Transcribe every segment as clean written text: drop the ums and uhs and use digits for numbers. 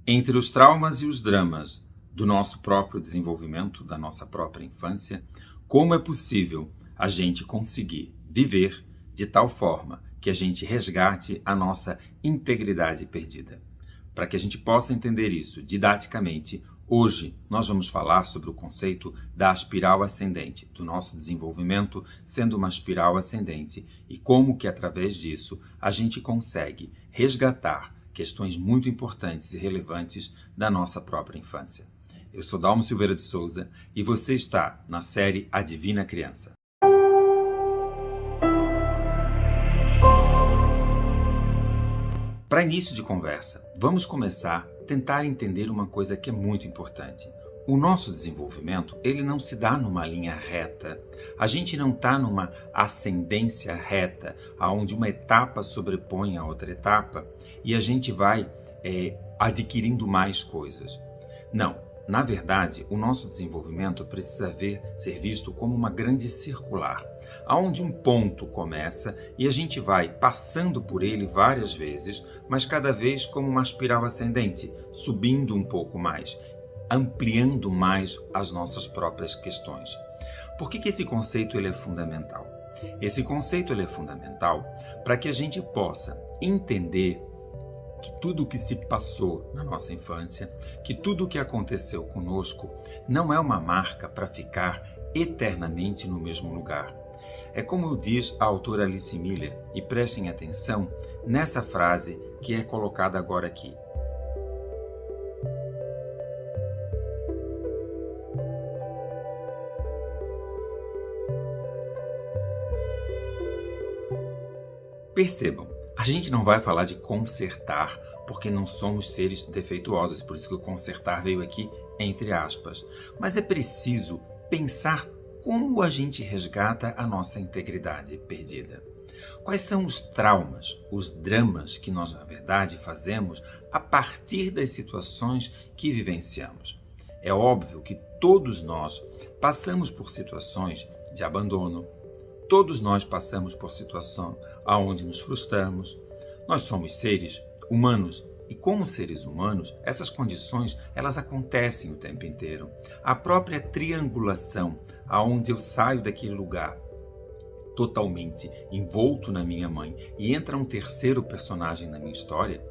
Entre os traumas e os dramas do nosso próprio desenvolvimento, da nossa própria infância, como é possível a gente conseguir viver de tal forma que a gente resgate a nossa integridade perdida? Para que a gente possa entender isso didaticamente, hoje nós vamos falar sobre o conceito da espiral ascendente, do nosso desenvolvimento sendo uma espiral ascendente e como que através disso a gente consegue resgatar questões muito importantes e relevantes da nossa própria infância. Eu sou Dalmo Silveira de Souza e você está na série A Divina Criança. Para início de conversa, vamos começar a tentar entender uma coisa que é muito importante. O nosso desenvolvimento, ele não se dá numa linha reta. A gente não está numa ascendência reta, onde uma etapa sobrepõe a outra etapa e a gente vai adquirindo mais coisas. Não. Na verdade, o nosso desenvolvimento precisa ser visto como uma grande circular, onde um ponto começa e a gente vai passando por ele várias vezes, mas cada vez como uma espiral ascendente, subindo um pouco mais, ampliando mais as nossas próprias questões. Por que esse conceito ele é fundamental? Esse conceito ele é fundamental para que a gente possa entender que tudo o que se passou na nossa infância, que tudo o que aconteceu conosco, não é uma marca para ficar eternamente no mesmo lugar. É como diz a autora Alice Miller, e prestem atenção nessa frase que é colocada agora aqui. Percebam, a gente não vai falar de consertar, porque não somos seres defeituosos, por isso que o consertar veio aqui entre aspas. Mas é preciso pensar como a gente resgata a nossa integridade perdida. Quais são os traumas, os dramas que nós, na verdade, fazemos a partir das situações que vivenciamos? É óbvio que todos nós passamos por situações de abandono, todos nós passamos por situação onde nos frustramos. Nós somos seres humanos e como seres humanos, essas condições elas acontecem o tempo inteiro. A própria triangulação, aonde eu saio daquele lugar totalmente envolto na minha mãe e entra um terceiro personagem na minha história,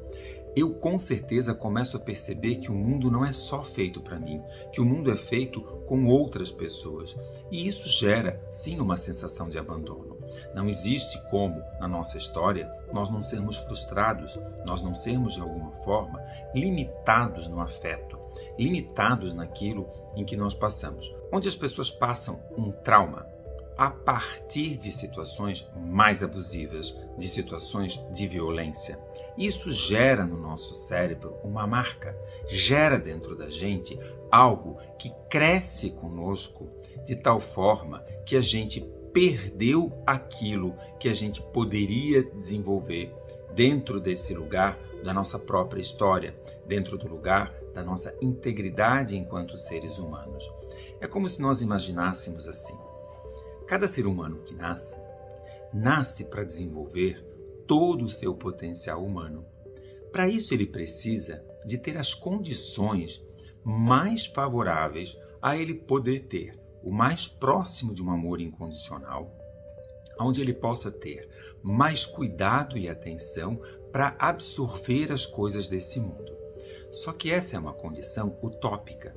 eu com certeza começo a perceber que o mundo não é só feito para mim, que o mundo é feito com outras pessoas. E isso gera, sim, uma sensação de abandono. Não existe como, na nossa história, nós não sermos frustrados, nós não sermos, de alguma forma, limitados no afeto, limitados naquilo em que nós passamos. Onde as pessoas passam um trauma a partir de situações mais abusivas, de situações de violência. Isso gera no nosso cérebro uma marca, gera dentro da gente algo que cresce conosco de tal forma que a gente perdeu aquilo que a gente poderia desenvolver dentro desse lugar da nossa própria história, dentro do lugar da nossa integridade enquanto seres humanos. É como se nós imaginássemos assim. Cada ser humano que nasce para desenvolver todo o seu potencial humano. Para isso ele precisa de ter as condições mais favoráveis a ele poder ter o mais próximo de um amor incondicional, onde ele possa ter mais cuidado e atenção para absorver as coisas desse mundo. Só que essa é uma condição utópica,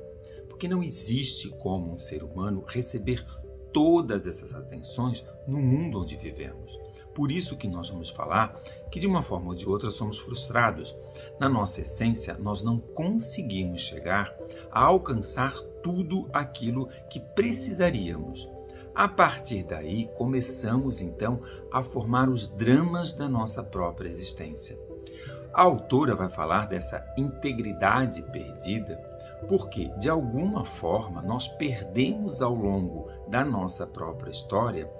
porque não existe como um ser humano receber todas essas atenções no mundo onde vivemos. Por isso que nós vamos falar que de uma forma ou de outra somos frustrados. Na nossa essência, nós não conseguimos chegar a alcançar tudo aquilo que precisaríamos. A partir daí, começamos então a formar os dramas da nossa própria existência. A autora vai falar dessa integridade perdida porque, de alguma forma, nós perdemos ao longo da nossa própria história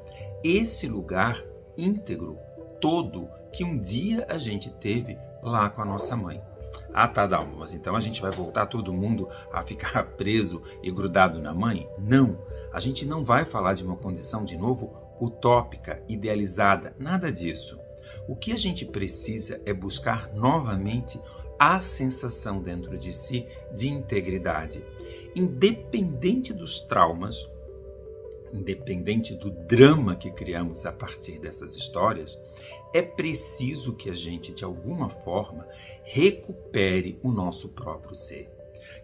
esse lugar íntegro, todo, que um dia a gente teve lá com a nossa mãe. Ah, tá, Dalmo, mas então a gente vai voltar todo mundo a ficar preso e grudado na mãe? Não, a gente não vai falar de uma condição, de novo, utópica, idealizada, nada disso. O que a gente precisa é buscar novamente a sensação dentro de si de integridade. Independente dos traumas, independente do drama que criamos a partir dessas histórias, é preciso que a gente, de alguma forma, recupere o nosso próprio ser.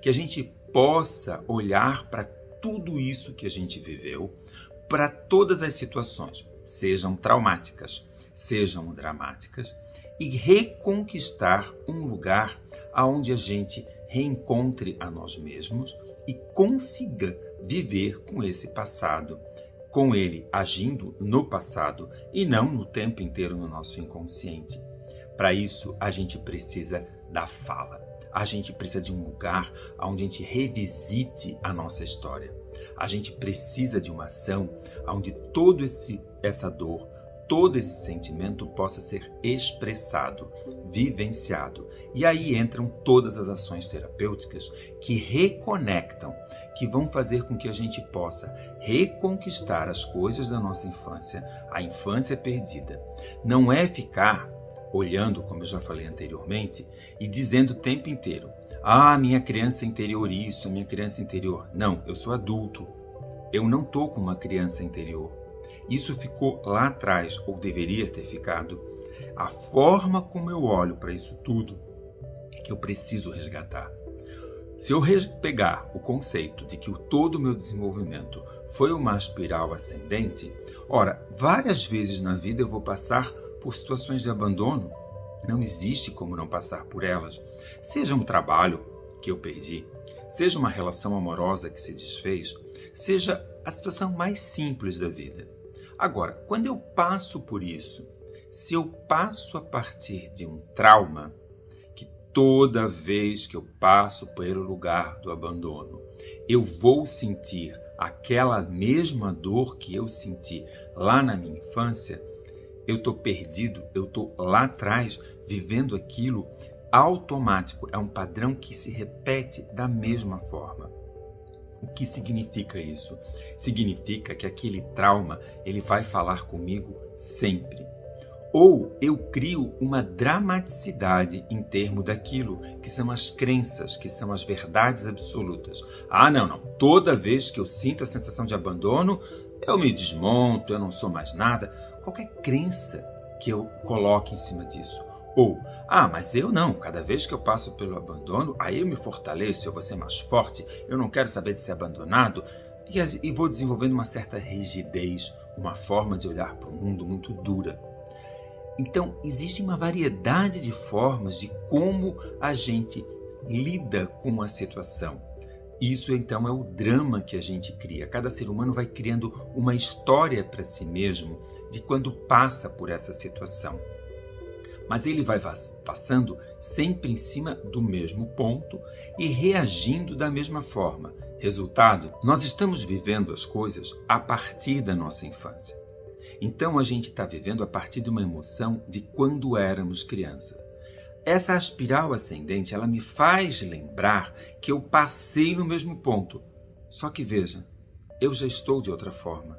Que a gente possa olhar para tudo isso que a gente viveu, para todas as situações, sejam traumáticas, sejam dramáticas, e reconquistar um lugar onde a gente reencontre a nós mesmos e consiga viver com esse passado, com ele agindo no passado e não no tempo inteiro no nosso inconsciente. Para isso, a gente precisa da fala. A gente precisa de um lugar onde a gente revisite a nossa história. A gente precisa de uma ação onde toda essa dor, todo esse sentimento possa ser expressado, vivenciado. E aí entram todas as ações terapêuticas que reconectam, que vão fazer com que a gente possa reconquistar as coisas da nossa infância, a infância perdida. Não é ficar olhando, como eu já falei anteriormente, e dizendo o tempo inteiro: ah, minha criança interior isso, minha criança interior. Não, eu sou adulto. Eu não estou com uma criança interior. Isso ficou lá atrás, ou deveria ter ficado. A forma como eu olho para isso tudo é que eu preciso resgatar. Se eu pegar o conceito de que todo o meu desenvolvimento foi uma espiral ascendente, ora, várias vezes na vida eu vou passar por situações de abandono. Não existe como não passar por elas. Seja um trabalho que eu perdi, seja uma relação amorosa que se desfez, seja a situação mais simples da vida. Agora, quando eu passo por isso, se eu passo a partir de um trauma, que toda vez que eu passo pelo lugar do abandono, eu vou sentir aquela mesma dor que eu senti lá na minha infância, eu estou perdido, eu estou lá atrás vivendo aquilo automático. É um padrão que se repete da mesma forma. O que significa isso? Significa que aquele trauma ele vai falar comigo sempre. Ou eu crio uma dramaticidade em termos daquilo que são as crenças, que são as verdades absolutas. Ah, não. Toda vez que eu sinto a sensação de abandono, eu me desmonto, eu não sou mais nada. Qualquer crença que eu coloque em cima disso. Ou, mas eu não, cada vez que eu passo pelo abandono, aí eu me fortaleço, eu vou ser mais forte, eu não quero saber de ser abandonado, e vou desenvolvendo uma certa rigidez, uma forma de olhar para o mundo muito dura. Então, existe uma variedade de formas de como a gente lida com a situação. Isso, então, é o drama que a gente cria. Cada ser humano vai criando uma história para si mesmo de quando passa por essa situação. Mas ele vai passando sempre em cima do mesmo ponto e reagindo da mesma forma. Resultado, nós estamos vivendo as coisas a partir da nossa infância. Então a gente está vivendo a partir de uma emoção de quando éramos criança. Essa espiral ascendente, ela me faz lembrar que eu passei no mesmo ponto. Só que veja, eu já estou de outra forma.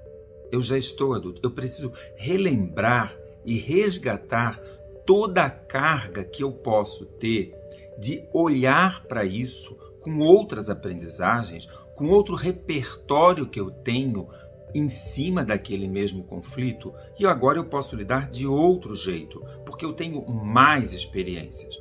Eu já estou adulto. Eu preciso relembrar e resgatar toda a carga que eu posso ter de olhar para isso com outras aprendizagens, com outro repertório que eu tenho em cima daquele mesmo conflito, e agora eu posso lidar de outro jeito, porque eu tenho mais experiências.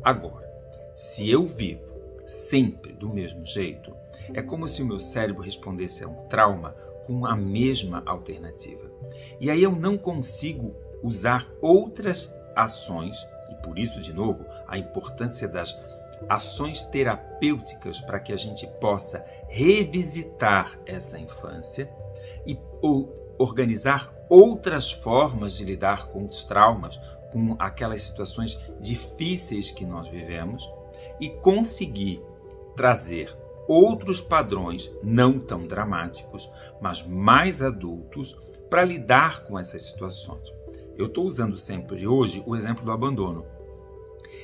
Agora, se eu vivo sempre do mesmo jeito, é como se o meu cérebro respondesse a um trauma com a mesma alternativa. E aí eu não consigo usar outras ações, e por isso, de novo, a importância das ações terapêuticas para que a gente possa revisitar essa infância e organizar outras formas de lidar com os traumas, com aquelas situações difíceis que nós vivemos e conseguir trazer outros padrões não tão dramáticos, mas mais adultos para lidar com essas situações. Eu estou usando sempre hoje o exemplo do abandono.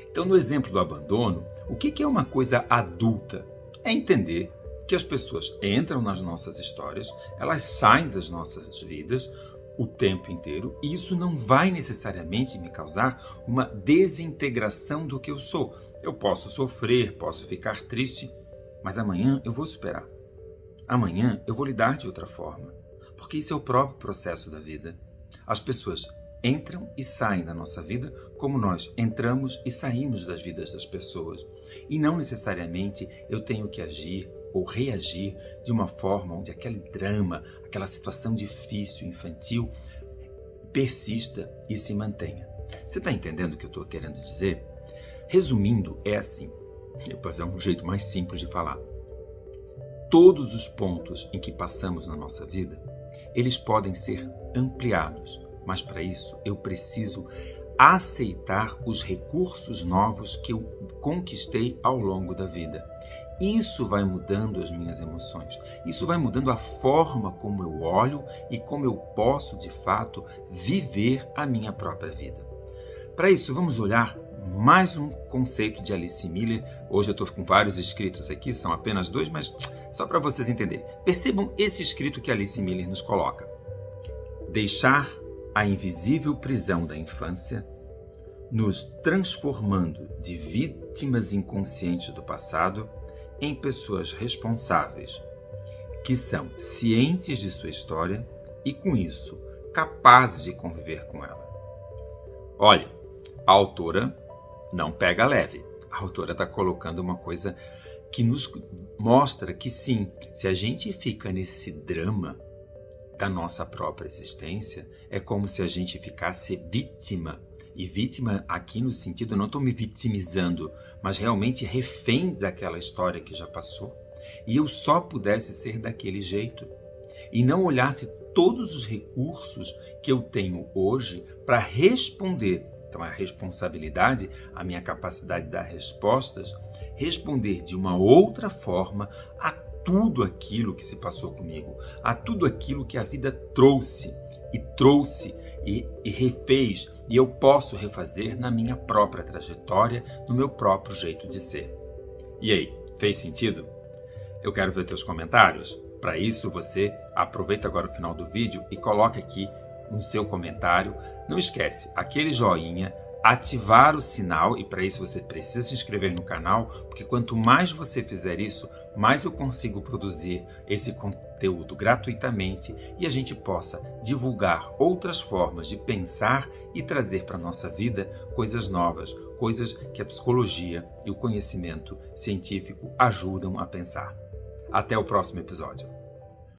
Então, no exemplo do abandono, o que é uma coisa adulta? É entender que as pessoas entram nas nossas histórias, elas saem das nossas vidas o tempo inteiro, e isso não vai necessariamente me causar uma desintegração do que eu sou. Eu posso sofrer, posso ficar triste, mas amanhã eu vou superar. Amanhã eu vou lidar de outra forma, porque isso é o próprio processo da vida. As pessoas entram e saem da nossa vida como nós entramos e saímos das vidas das pessoas. E não necessariamente eu tenho que agir ou reagir de uma forma onde aquele drama, aquela situação difícil, infantil, persista e se mantenha. Você está entendendo o que eu estou querendo dizer? Resumindo, é assim. Pois é um jeito mais simples de falar. Todos os pontos em que passamos na nossa vida, eles podem ser ampliados, mas para isso eu preciso aceitar os recursos novos que eu conquistei ao longo da vida. Isso vai mudando as minhas emoções, isso vai mudando a forma como eu olho e como eu posso, de fato, viver a minha própria vida. Para isso, vamos olhar mais um conceito de Alice Miller. Hoje eu estou com vários escritos aqui, são apenas 2, mas só para vocês entenderem. Percebam esse escrito que Alice Miller nos coloca. Deixar a invisível prisão da infância, nos transformando de vítimas inconscientes do passado em pessoas responsáveis, que são cientes de sua história e, com isso, capazes de conviver com ela. Olha, a autora não pega leve. A autora está colocando uma coisa que nos mostra que sim, se a gente fica nesse drama da nossa própria existência, é como se a gente ficasse vítima. E vítima aqui no sentido, eu não estou me vitimizando, mas realmente refém daquela história que já passou. E eu só pudesse ser daquele jeito. E não olhasse todos os recursos que eu tenho hoje para responder. Então, a responsabilidade, a minha capacidade de dar respostas, responder de uma outra forma a tudo aquilo que se passou comigo, a tudo aquilo que a vida trouxe e refez, e eu posso refazer na minha própria trajetória, no meu próprio jeito de ser. E aí, fez sentido? Eu quero ver teus comentários. Para isso, você aproveita agora o final do vídeo e coloca aqui no seu comentário. Não esquece, aquele joinha, ativar o sinal, e para isso você precisa se inscrever no canal, porque quanto mais você fizer isso, mais eu consigo produzir esse conteúdo gratuitamente e a gente possa divulgar outras formas de pensar e trazer para a nossa vida coisas novas, coisas que a psicologia e o conhecimento científico ajudam a pensar. Até o próximo episódio.